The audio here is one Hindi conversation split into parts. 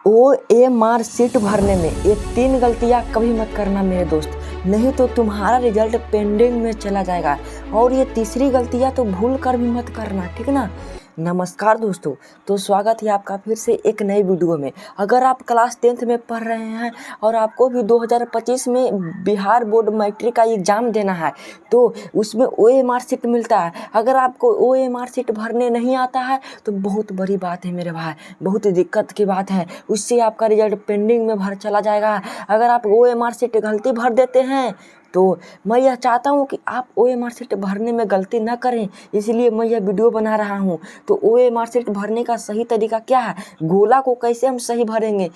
OMR सीट भरने में ये 3 गलतियाँ कभी मत करना मेरे दोस्त, नहीं तो तुम्हारा रिजल्ट पेंडिंग में चला जाएगा। और ये तीसरी गलतियाँ तो भूल कर भी मत करना, ठीक ना। नमस्कार दोस्तों, तो स्वागत है आपका फिर से एक नई वीडियो में। अगर आप क्लास 10th में पढ़ रहे हैं और आपको भी 2025 में बिहार बोर्ड मैट्रिक का एग्ज़ाम देना है तो उसमें OMR सीट मिलता है। अगर आपको OMR सीट भरने नहीं आता है तो बहुत बड़ी बात है मेरे भाई, बहुत दिक्कत की बात है। उससे आपका रिजल्ट पेंडिंग में भर चला जाएगा। अगर आप OMR सीट गलती भर देते हैं तो मैं यह चाहता हूँ कि आप OMR सीट भरने में गलती न करें, इसलिए मैं यह वीडियो बना रहा हूँ। तो OMR सीट भरने का सही तरीका क्या है, गोला को कैसे हम सही भरेंगे।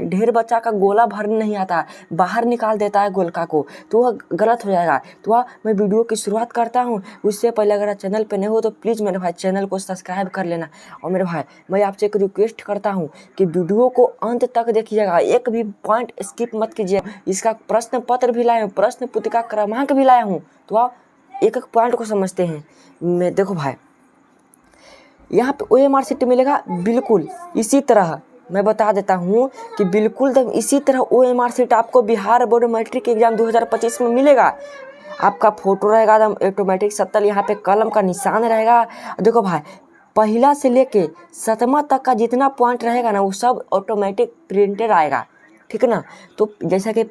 ढेर बच्चा का गोला भरने नहीं आता, बाहर निकाल देता है गोलका को, तो वह गलत हो जाएगा। तो मैं वीडियो की शुरुआत करता हूँ। उससे पहले अगर आप चैनल पर नए हो तो प्लीज़ मेरे भाई चैनल को सब्सक्राइब कर लेना। और मेरे भाई मैं आपसे एक रिक्वेस्ट करता हूँ कि वीडियो को अंत तक देखिएगा, एक भी पॉइंट स्किप मत कीजिए। इसका प्रश्न पत्र भी लाया हूँ, प्रश्न पुस्तिका क्रमांक भी लाया हूँ, तो आप एक एक पॉइंट को समझते हैं। मैं देखो भाई, यहाँ पे OMR सीट मिलेगा बिल्कुल इसी तरह। मैं बता देता हूँ कि बिल्कुल तब इसी तरह OMR सीट आपको बिहार बोर्ड मैट्रिक एग्जाम 2025 में मिलेगा। आपका फोटो रहेगा एकदम ऑटोमेटिक 70, यहाँ पे कलम का निशान रहेगा। देखो भाई, पहला से लेके 7वां तक का जितना पॉइंट रहेगा ना वो सब ऑटोमेटिक प्रिंटेड आएगा, ठीक ना। तो जैसा कि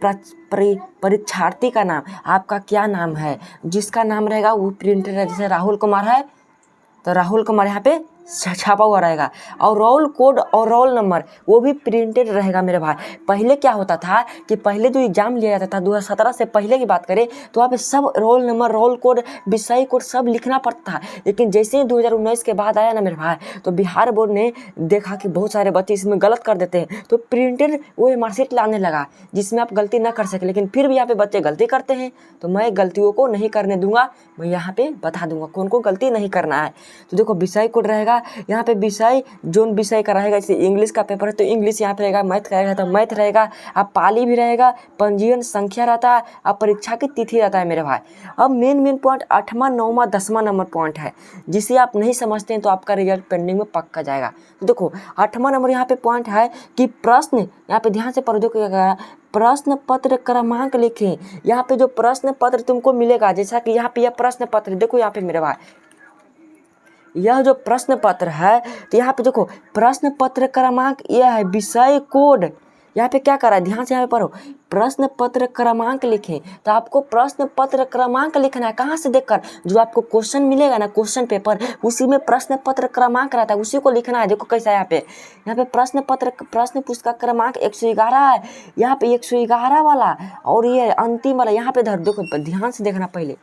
परीक्षार्थी का नाम, आपका क्या नाम है, जिसका नाम रहेगा वो प्रिंटेड है। जैसे राहुल कुमार है तो राहुल कुमार यहाँ पे छापा हुआ रहेगा, और रोल कोड और रोल नंबर वो भी प्रिंटेड रहेगा मेरे भाई। पहले क्या होता था कि पहले जो एग्जाम लिया जाता था 2017 से पहले की बात करें तो वहाँ पे सब रोल नंबर, रोल कोड, विषय कोड सब लिखना पड़ता था। लेकिन जैसे ही 2019 के बाद आया ना मेरे भाई, तो बिहार बोर्ड ने देखा कि बहुत सारे बच्चे इसमें गलत कर देते हैं, तो प्रिंटेड OMR सीट लाने लगा जिसमें आप गलती ना कर सके। लेकिन फिर भी यहाँ पे बच्चे गलती करते हैं, तो मैं गलतियों को नहीं करने दूंगा। मैं यहाँ पे बता दूंगा कौन को गलती नहीं करना है। तो देखो, विषय कोड रहेगा यहाँ पे, विषय जोन विषय का रहेगा। जैसे इंग्लिश का पेपर है तो इंग्लिश यहाँ पे रहेगा, मैथ का रहेगा तो मैथ रहेगा, अब पाली भी रहेगा, पंजीयन संख्या रहता है, अब परीक्षा की तिथि रहता है मेरे भाई। अब मेन पॉइंट 8वां 9वां 10वां नंबर पॉइंट है, जिसे आप नहीं समझते हैं तो आपका रिजल्ट पेंडिंग में पक्का जाएगा। तो देखो 8वां नंबर यहाँ पे पॉइंट है कि प्रश्न, यहाँ पे ध्यान से पढ़ो, प्रश्न पत्र क्रमांक लिखें। यहाँ पे जो प्रश्न पत्र तुमको मिलेगा, जैसा कि यहाँ पे यह प्रश्न पत्र, देखो यहाँ पे मेरे भाई यह जो प्रश्न पत्र है, तो यहाँ पे देखो प्रश्न पत्र क्रमांक यह है, विषय कोड यहाँ पे क्या कर रहा है, ध्यान से यहाँ पे पढ़ो, प्रश्न पत्र क्रमांक लिखें। तो आपको प्रश्न पत्र क्रमांक लिखना है, कहाँ से देखकर, जो आपको क्वेश्चन मिलेगा ना क्वेश्चन पेपर, उसी में प्रश्न पत्र क्रमांक रहता है, उसी को लिखना है। देखो कैसा है यहाँ पे प्रश्न पुस्तक क्रमांक 111 है, यहाँ पे 111 वाला, और ये अंतिम वाला यहाँ पे देखो ध्यान से देखना पहले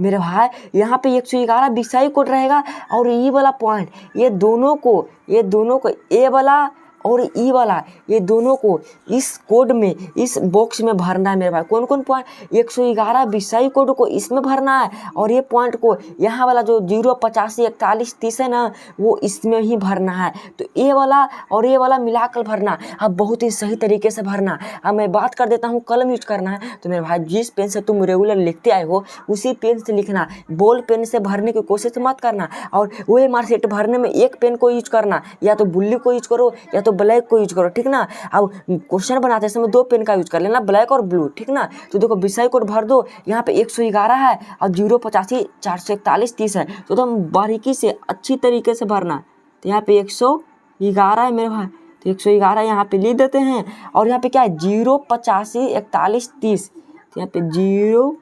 मेरे भाई, यहाँ पे 111 विषय कोड रहेगा, और ये वाला पॉइंट, ये दोनों को ए वाला और ई वाला, ये दोनों को इस कोड में, इस बॉक्स में भरना है मेरे भाई। कौन कौन पॉइंट, 111 विषय कोड को इसमें भरना है, और ये पॉइंट को यहाँ वाला जो 0, 85, 41, 30 है ना, वो इसमें ही भरना है। तो ए वाला और ये वाला मिलाकर भरना। अब बहुत ही सही तरीके से भरना। अब मैं बात कर देता हूँ कलम यूज करना है, तो मेरे भाई जिस पेन से तुम रेगुलर लिखते आए हो उसी पेन से लिखना, बॉल पेन से भरने की कोशिश मत करना। और OMR सीट भरने में एक पेन को यूज करना, या तो बुल्ली को यूज करो या तो ब्लैक को यूज करो, ठीक ना। अब क्वेश्चन बनाते समय 2 पेन का यूज कर लेना, ब्लैक और ब्लू, ठीक ना। तो देखो विषय कोड भर दो, यहाँ पे 111 है और 0, 85, 441, 30 है, तो तुम बारीकी से अच्छी तरीके से भरना। तो यहाँ पे 111 है मेरे भाई, तो 111 यहाँ पे लिख देते हैं। और यहाँ पे क्या है, 0, 85, 41, 30, तो यहाँ पे 0,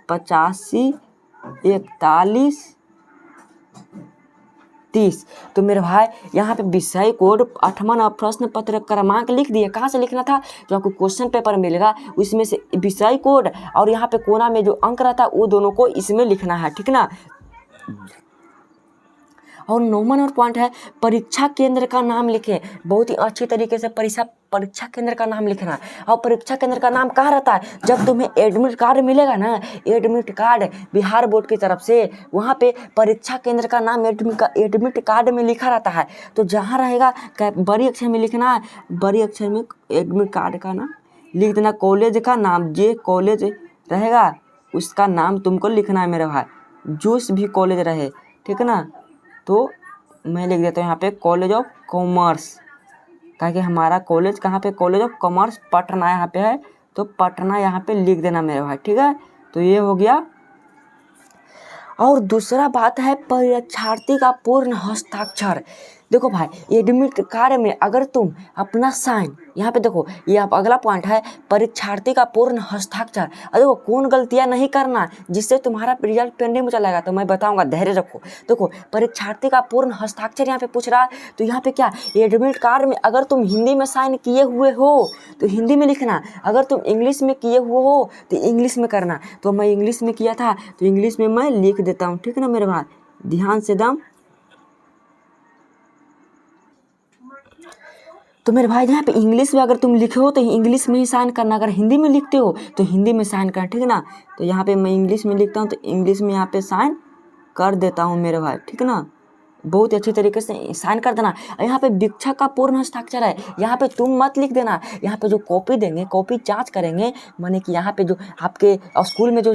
85, 41, 30। तो मेरे भाई यहाँ पे विषय कोड 8वां प्रश्न पत्र क्रमांक लिख दिए। कहाँ से लिखना था, जो आपको क्वेश्चन पेपर मिलेगा उसमें से विषय कोड, और यहाँ पे कोना में जो अंक रहता है वो दोनों को इसमें लिखना है, ठीक ना। और 9वां नंबर पॉइंट है, परीक्षा केंद्र का नाम लिखें। बहुत ही अच्छी तरीके से परीक्षा केंद्र का नाम लिखना है। और परीक्षा केंद्र का नाम कहाँ रहता है, जब तुम्हें एडमिट कार्ड मिलेगा ना, एडमिट कार्ड बिहार बोर्ड की तरफ से, वहाँ पे परीक्षा केंद्र का नाम एडमिट कार्ड में लिखा रहता है। तो जहाँ रहेगा बड़ी अक्षर में लिखना है, बड़ी अक्षर में एडमिट कार्ड का नाम लिख देना, कॉलेज का नाम, जे कॉलेज रहेगा उसका नाम तुमको लिखना है मेरे भाई, जोस भी कॉलेज रहे, ठीक ना। तो मैं लिख देता हूँ यहाँ पे कॉलेज ऑफ कॉमर्स, ताकि हमारा कॉलेज कहाँ पे, कॉलेज ऑफ कॉमर्स पटना यहाँ पे है, तो पटना यहाँ पे लिख देना मेरे भाई, ठीक है। तो ये हो गया। और दूसरा बात है परीक्षार्थी का पूर्ण हस्ताक्षर। देखो भाई एडमिट कार्ड में अगर तुम अपना साइन, यहाँ पे देखो ये आप अगला पॉइंट है परीक्षार्थी का पूर्ण हस्ताक्षर। और देखो कौन गलतियाँ नहीं करना जिससे तुम्हारा रिजल्ट पेंडिंग में चला गया, तो मैं बताऊंगा, धैर्य रखो। देखो परीक्षार्थी का पूर्ण हस्ताक्षर यहाँ पे पूछ रहा है, तो यहाँ पे क्या एडमिट कार्ड में अगर तुम हिंदी में साइन किए हुए हो तो हिंदी में लिखना, अगर तुम इंग्लिश में किए हुए हो तो इंग्लिश में करना। तो मैं इंग्लिश में किया था तो इंग्लिश में मैं लिख देता हूँ, ठीक है ना मेरे भाई, ध्यान से दम। तो मेरे भाई यहाँ पे इंग्लिश में अगर तुम लिखे हो तो इंग्लिश में ही साइन करना, अगर हिंदी में लिखते हो तो हिंदी में साइन करना, ठीक है ना। तो यहाँ पे मैं इंग्लिश में लिखता हूँ तो इंग्लिश में यहाँ पे साइन कर देता हूँ मेरे भाई, ठीक है ना। बहुत अच्छी तरीके से साइन कर देना। यहाँ पे वीक्षक का पूर्ण हस्ताक्षर है, यहाँ पे तुम मत लिख देना, यहाँ पे जो कॉपी देंगे, कॉपी जांच करेंगे, माने कि यहाँ पे जो आपके स्कूल में जो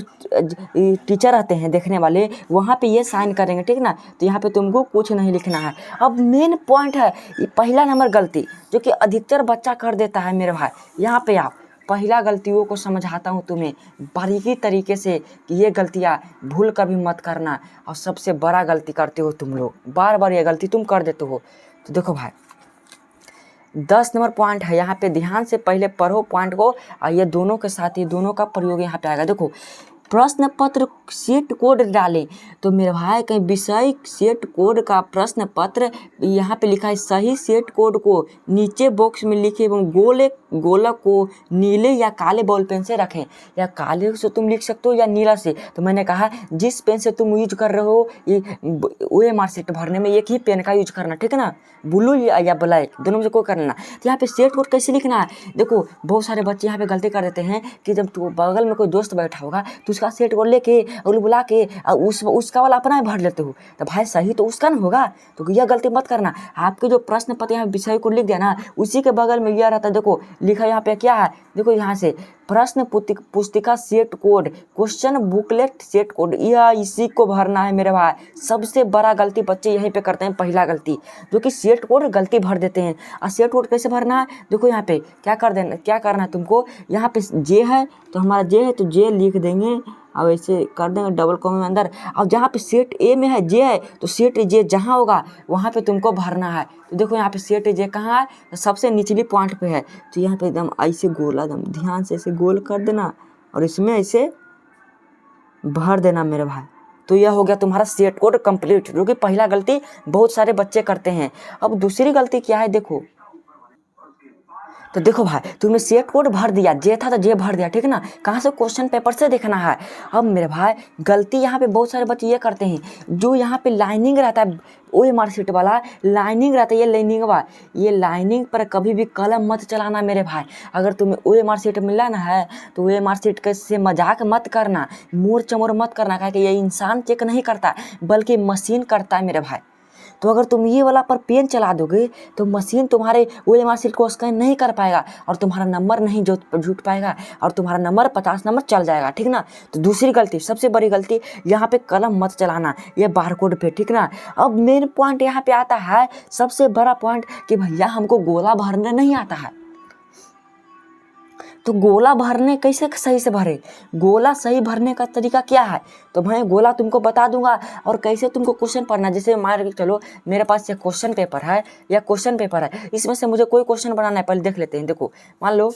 टीचर रहते हैं देखने वाले, वहाँ पे ये साइन करेंगे, ठीक ना। तो यहाँ पे तुमको कुछ नहीं लिखना है। अब मेन पॉइंट है ये पहला नंबर गलती जो कि अधिकतर बच्चा कर देता है मेरे भाई। यहाँ पे आप पहला गलतियों को समझाता हूँ तुम्हें बारीकी तरीके से कि ये गलतियाँ भूल कभी मत करना, और सबसे बड़ा गलती करते हो तुम लोग, बार बार ये गलती तुम कर देते हो। तो देखो भाई 10 नंबर पॉइंट है, यहाँ पे ध्यान से पहले पढ़ो पॉइंट को, और ये दोनों के साथ ही दोनों का प्रयोग यहाँ पे आएगा। देखो प्रश्न पत्र सेट कोड डालें, तो मेरे भाई कहीं विषय सेट कोड का प्रश्न पत्र यहाँ पे लिखा है, सही सेट कोड को नीचे बॉक्स में लिखे एवं गोलक को नीले या काले बॉल पेन से रखें, या काले से तुम लिख सकते हो या नीला से। तो मैंने कहा जिस पेन से तुम यूज कर रहे हो ये OMR शीट भरने में एक ही पेन का यूज करना, ठीक है ना, ब्लू या ब्लैक दोनों में से कोई करना। तो यहाँ पे सेट कोड कैसे लिखना है, देखो बहुत सारे बच्चे यहाँ पे गलती कर देते हैं कि जब तो बगल में कोई दोस्त बैठा होगा तो उसका सेट कोड लेके और बुला के उसका वाला अपना ही भर लेते हो, तो भाई सही तो उसका ना होगा। तो यह गलती मत करना। आपके जो प्रश्न पत्र यहाँ विषय कोड लिख दिया ना, उसी के बगल में यह रहता है, देखो लिखा यहाँ पे क्या है, देखो यहाँ से प्रश्न पुस्तिका set code, question booklet set code, यह इसी को भरना है मेरे भाई। सबसे बड़ा गलती बच्चे यहीं पे करते हैं, पहला गलती जो कि सेट कोड गलती भर देते हैं। और सेट कोड कैसे भरना है, देखो यहाँ पे क्या करना है तुमको, यहाँ पे जे है तो हमारा जे है तो जे लिख देंगे, अब ऐसे कर देंगे डबल कॉमा में अंदर। अब जहाँ पे सेट ए में है जे है तो सेट जे जहाँ होगा वहाँ पे तुमको भरना है। तो देखो यहाँ पे सेट जे कहाँ है, तो सबसे निचली पॉइंट पे है, तो यहाँ पे एकदम ऐसे गोला एकदम ध्यान से ऐसे गोल कर देना और इसमें ऐसे भर देना मेरे भाई। तो यह हो गया तुम्हारा सेट कोड कंप्लीट, जो कि पहला गलती बहुत सारे बच्चे करते हैं। अब दूसरी गलती क्या है, देखो तो देखो भाई तुमने सेट कोड भर दिया, जे था तो जे भर दिया, ठीक है ना, कहाँ से, क्वेश्चन पेपर से देखना है। अब मेरे भाई गलती यहाँ पे बहुत सारे बच्चे ये करते हैं, जो यहाँ पे लाइनिंग रहता है OMR शीट वाला लाइनिंग रहता है, ये लाइनिंग पर कभी भी कलम मत चलाना मेरे भाई। अगर तुम्हें OMR शीट मिला ना है तो OMR शीट से मजाक मत करना, मोर चमोर मत करना, क्योंकि ये इंसान चेक नहीं करता बल्कि मशीन करता है मेरे भाई। तो अगर तुम ये वाला पर पेन चला दोगे तो मशीन तुम्हारे OMR शीट को स्कैन नहीं कर पाएगा और तुम्हारा नंबर नहीं जुट पाएगा और तुम्हारा नंबर 50 नंबर चल जाएगा, ठीक ना। तो दूसरी गलती, सबसे बड़ी गलती, यहाँ पे कलम मत चलाना, ये बारकोड पे, ठीक ना। अब मेन पॉइंट यहाँ पे आता है, सबसे बड़ा पॉइंट कि भैया हमको गोला भरने नहीं आता है। तो गोला भरने कैसे सही से भरे, गोला सही भरने का तरीका क्या है, तो मैं गोला तुमको बता दूंगा और कैसे तुमको क्वेश्चन पढ़ना। जैसे मान के चलो मेरे पास ये क्वेश्चन पेपर है या क्वेश्चन पेपर है, इसमें से मुझे कोई क्वेश्चन बनाना है, पहले देख लेते हैं। देखो मान लो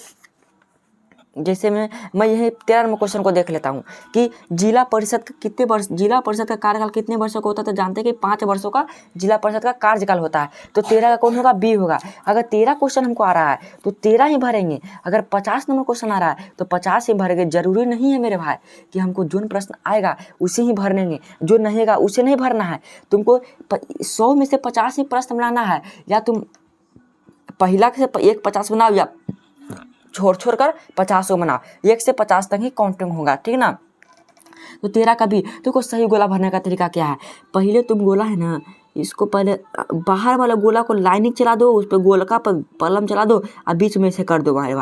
जैसे मैं यही 13 नंबर क्वेश्चन को देख लेता हूँ कि जिला परिषद का कितने वर्ष, जिला परिषद का कार्यकाल कितने वर्षों का होता है, तो जानते हैं कि 5 वर्षों का जिला परिषद का कार्यकाल होता है। तो 13 का कौन होगा, बी होगा। अगर 13 क्वेश्चन हमको आ रहा है तो 13 ही भरेंगे। अगर 50 नंबर क्वेश्चन आ रहा है तो 50 ही भरेंगे। जरूरी नहीं है मेरे भाई कि हमको जो प्रश्न आएगा उसे ही भरेंगे, जो नहीं आएगा उसे नहीं भरना है। तुमको 100 में से 50 ही प्रश्न बनाना है, या तुम पहला से एक 50 बनाओ या छोड़ कर 50 बनाओ, 1 से 50 तक ही काउंटिंग होगा, ठीक ना। तो 13 का भी देखो सही गोला भरने का तरीका क्या है, पहले तुम गोला है ना, इसको पहले बाहर वाला गोला को लाइनिंग चला दो, उस पर गोलका पर कलम चला दो और बीच में से कर दो भाई।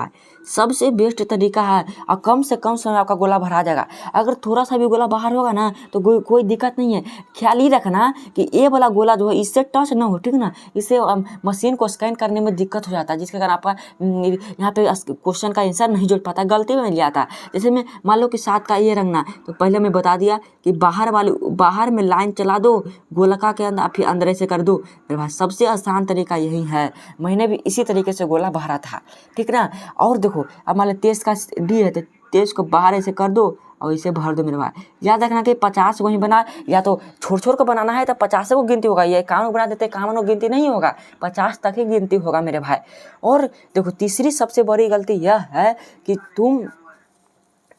सबसे बेस्ट तरीका है और कम से कम समय आपका गोला भरा जाएगा। अगर थोड़ा सा भी गोला बाहर होगा ना तो कोई दिक्कत नहीं है। ख्याल ही रखना कि ये वाला गोला जो है इससे टच ना हो, ठीक ना। इससे मशीन को स्कैन करने में दिक्कत हो जाता है, जिसके कारण आपका यहाँ पे क्वेश्चन का आंसर नहीं जुड़ पाता, गलती में ले आता। जैसे मैं मान लो कि 7 का ये रंगना, तो पहले मैं बता दिया कि बाहर में लाइन चला दो, गोलका के अंदर फिर अंदर से कर दो मेरे भाई। सबसे आसान तरीका यही है। मैंने भी इसी तरीके से गोला भरा था, ठीक ना। और देखो अब मान लो 23 का डी है तो 23 को बाहर ऐसे कर दो और इसे भर दो मेरे भाई। याद रखना कि 50 को ही बना, या तो छोड़ को बनाना है तो 50 को गिनती होगा, ये 51 बना देते 51 को गिनती नहीं होगा, 50 तक ही गिनती होगा मेरे भाई। और देखो तीसरी सबसे बड़ी गलती यह है कि तुम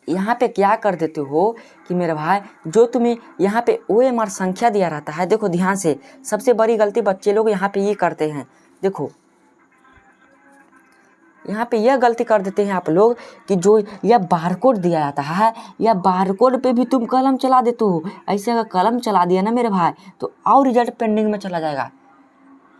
यहाँ पे क्या कर देते हो कि मेरे भाई, जो तुम्हें यहाँ पे OMR संख्या दिया रहता है, देखो ध्यान से, सबसे बड़ी गलती बच्चे लोग यहाँ पे ये करते हैं। देखो यहाँ पे यह गलती कर देते हैं आप लोग कि जो यह बारकोड दिया जाता है, या बारकोड पे भी तुम कलम चला देते हो। ऐसे अगर कलम चला दिया ना मेरे भाई तो और रिजल्ट पेंडिंग में चला जाएगा।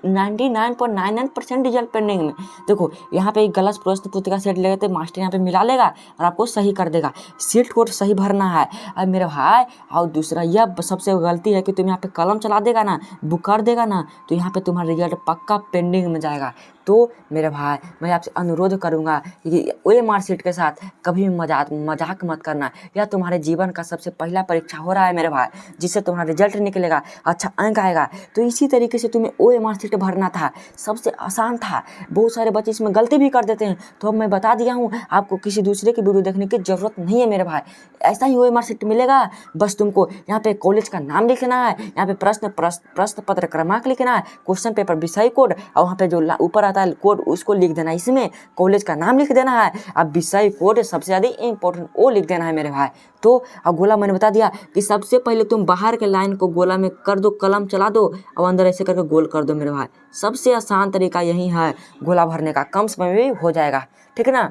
99.99% रिजल्ट पेंडिंग में। देखो यहाँ पे एक गलत प्रश्न पुस्तिका सेट ले लेते, मास्टर यहाँ पे मिला लेगा और आपको सही कर देगा। सीट कोड सही भरना है अब मेरे भाई। और दूसरा यह सबसे गलती है कि तुम यहाँ पे कलम चला देगा ना, बुक कर देगा ना, तो यहाँ पे तुम्हारा रिजल्ट पक्का पेंडिंग में जाएगा। तो मेरे भाई मैं आपसे अनुरोध करूँगा कि OMR सीट के साथ कभी मजाक मत करना। यह तुम्हारे जीवन का सबसे पहला परीक्षा हो रहा है मेरे भाई, जिससे तुम्हारा रिजल्ट निकलेगा, अच्छा अंक आएगा। तो इसी तरीके से तुम्हें OMR सीट भरना था, सबसे आसान था। बहुत सारे बच्चे इसमें गलती भी कर देते हैं, तो अब मैं बता दिया हूँ, आपको किसी दूसरे की वीडियो देखने की जरूरत नहीं है मेरे भाई। ऐसा ही OMR सीट मिलेगा, बस तुमको यहाँ पे कॉलेज का नाम लिखना है, यहाँ पे प्रश्न पत्र क्रमांक लिखना है, क्वेश्चन पेपर विषय कोड, और वहाँ पे जो ऊपर आता है कोड उसको लिख देना है। इसमें कॉलेज का नाम लिख देना है, अब विषय कोड सबसे ज़्यादा इंपॉर्टेंट वो लिख देना है मेरे भाई। तो अब गोला मैंने बता दिया कि सबसे पहले तुम बाहर के लाइन को गोला में कर दो, कलम चला दो और अंदर ऐसे करके गोल कर दो मेरे भाई। सबसे आसान तरीका यही है गोला भरने का, कम समय में भी हो जाएगा, ठीक ना।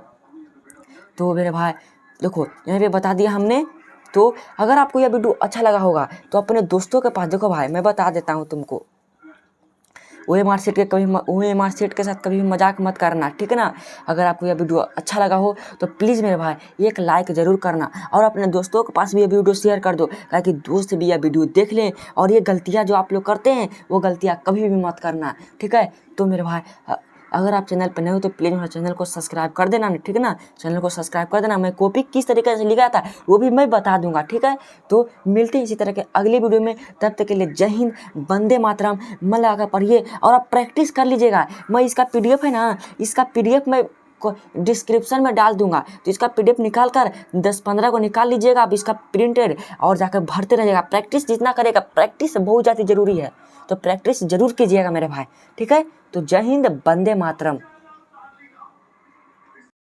तो मेरे भाई देखो यहाँ पे बता दिया हमने। तो अगर आपको यह वीडियो अच्छा लगा होगा तो अपने दोस्तों के पास, देखो भाई मैं बता देता हूँ तुमको, OMR सीट के साथ कभी भी मजाक मत करना, ठीक है ना। अगर आपको यह वीडियो अच्छा लगा हो तो प्लीज़ मेरे भाई एक लाइक ज़रूर करना और अपने दोस्तों के पास भी ये वीडियो शेयर कर दो, ताकि दोस्त भी यह वीडियो देख लें और ये गलतियाँ जो आप लोग करते हैं वो गलतियाँ कभी भी मत करना, ठीक है। तो मेरे भाई अगर आप चैनल पर नए हो तो प्लीज़ मेरे चैनल को सब्सक्राइब कर देना, ठीक है ना। चैनल को सब्सक्राइब कर देना। मैं कॉपी किस तरीके से लिखा था वो भी मैं बता दूंगा, ठीक है। तो मिलते हैं इसी तरह के अगली वीडियो में, तब तक के लिए जय हिंद, वंदे मातरम। मन लगा पढ़िए और आप प्रैक्टिस कर लीजिएगा। मैं इसका PDF है ना, इसका PDF मैं डिस्क्रिप्शन में डाल दूंगा, तो इसका PDF निकाल कर 10-15 को निकाल लीजिएगा आप, इसका प्रिंटेड, और जाकर भरते रहिएगा। प्रैक्टिस जितना करेगा, प्रैक्टिस बहुत ज़्यादा जरूरी है, तो प्रैक्टिस जरूर कीजिएगा मेरे भाई, ठीक है। तो जय हिंद, वंदे मातरम।